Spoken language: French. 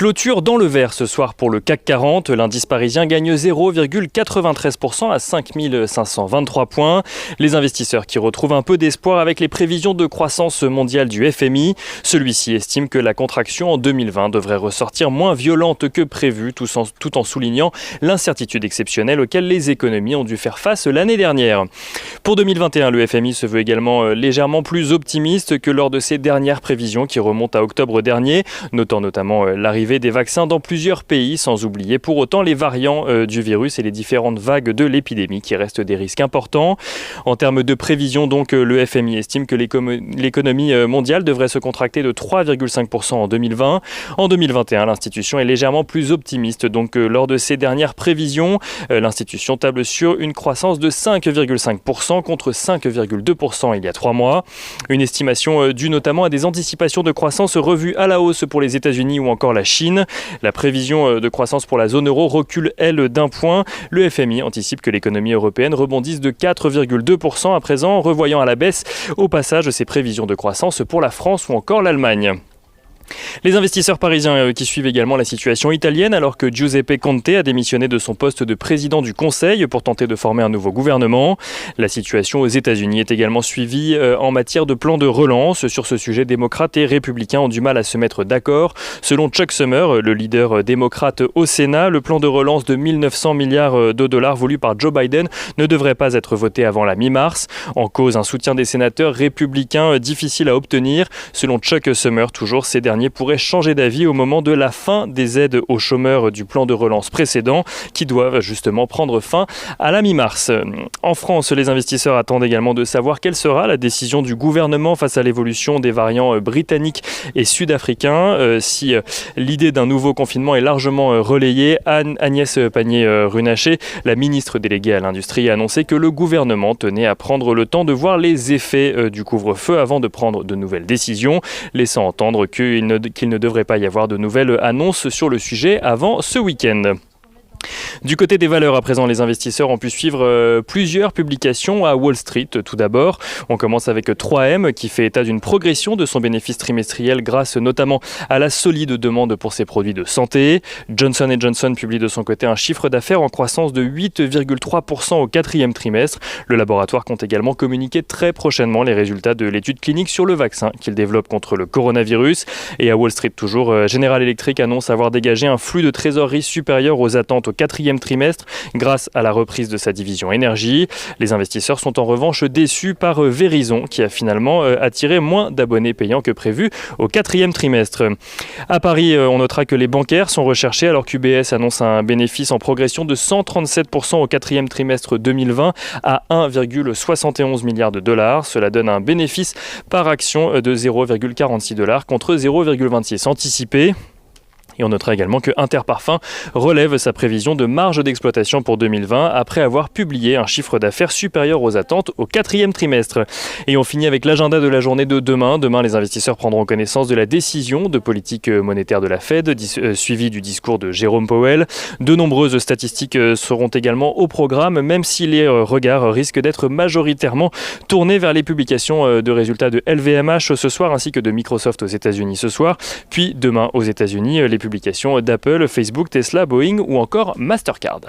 Clôture dans le vert ce soir pour le CAC 40. L'indice parisien gagne 0,93% à 5523 points. Les investisseurs qui retrouvent un peu d'espoir avec les prévisions de croissance mondiale du FMI. Celui-ci estime que la contraction en 2020 devrait ressortir moins violente que prévu, tout en soulignant l'incertitude exceptionnelle auquel les économies ont dû faire face l'année dernière. Pour 2021, le FMI se veut également légèrement plus optimiste que lors de ses dernières prévisions qui remontent à octobre dernier, notant notamment l'arrivée des vaccins dans plusieurs pays, sans oublier pour autant les variants du virus et les différentes vagues de l'épidémie qui restent des risques importants. En termes de prévisions, donc, le FMI estime que l'économie mondiale devrait se contracter de 3,5% en 2020. En 2021, l'institution est légèrement plus optimiste. Donc, lors de ses dernières prévisions, l'institution table sur une croissance de 5,5% contre 5,2% il y a 3 mois. Une estimation due notamment à des anticipations de croissance revues à la hausse pour les États-Unis ou encore la Chine. La prévision de croissance pour la zone euro recule, elle, d'un point. Le FMI anticipe que l'économie européenne rebondisse de 4,2% à présent, revoyant à la baisse au passage ses prévisions de croissance pour la France ou encore l'Allemagne. Les investisseurs parisiens qui suivent également la situation italienne alors que Giuseppe Conte a démissionné de son poste de président du Conseil pour tenter de former un nouveau gouvernement. La situation aux États-Unis est également suivie en matière de plan de relance. Sur ce sujet, démocrates et républicains ont du mal à se mettre d'accord. Selon Chuck Schumer, le leader démocrate au Sénat, le plan de relance de 1900 milliards de dollars voulu par Joe Biden ne devrait pas être voté avant la mi-mars. En cause, un soutien des sénateurs républicains difficile à obtenir. Selon Chuck Schumer, toujours, ces derniers pourraient changer d'avis au moment de la fin des aides aux chômeurs du plan de relance précédent qui doivent justement prendre fin à la mi-mars. En France, les investisseurs attendent également de savoir quelle sera la décision du gouvernement face à l'évolution des variants britanniques et sud-africains. Si l'idée d'un nouveau confinement est largement relayée, Agnès Pannier-Runacher, la ministre déléguée à l'industrie, a annoncé que le gouvernement tenait à prendre le temps de voir les effets du couvre-feu avant de prendre de nouvelles décisions, laissant entendre qu'il ne devrait pas y avoir de nouvelles annonces sur le sujet avant ce week-end. Du côté des valeurs, à présent, les investisseurs ont pu suivre plusieurs publications à Wall Street. Tout d'abord, on commence avec 3M qui fait état d'une progression de son bénéfice trimestriel grâce notamment à la solide demande pour ses produits de santé. Johnson & Johnson publie de son côté un chiffre d'affaires en croissance de 8,3% au 4e trimestre. Le laboratoire compte également communiquer très prochainement les résultats de l'étude clinique sur le vaccin qu'il développe contre le coronavirus. Et à Wall Street toujours, General Electric annonce avoir dégagé un flux de trésorerie supérieur aux attentes au 4e trimestre grâce à la reprise de sa division énergie. Les investisseurs sont en revanche déçus par Verizon qui a finalement attiré moins d'abonnés payants que prévu au 4e trimestre. À Paris, on notera que les bancaires sont recherchés alors qu'UBS annonce un bénéfice en progression de 137% au 4e trimestre 2020 à 1,71 milliard de dollars. Cela donne un bénéfice par action de 0,46 dollars contre 0,26 anticipé. Et on notera également que Interparfums relève sa prévision de marge d'exploitation pour 2020 après avoir publié un chiffre d'affaires supérieur aux attentes au 4e trimestre. Et on finit avec l'agenda de la journée de demain. Demain, les investisseurs prendront connaissance de la décision de politique monétaire de la Fed, suivie du discours de Jérôme Powell. De nombreuses statistiques seront également au programme, même si les regards risquent d'être majoritairement tournés vers les publications de résultats de LVMH ce soir, ainsi que de Microsoft aux États-Unis ce soir. Puis demain aux États-Unis, les publications d'Apple, Facebook, Tesla, Boeing ou encore Mastercard.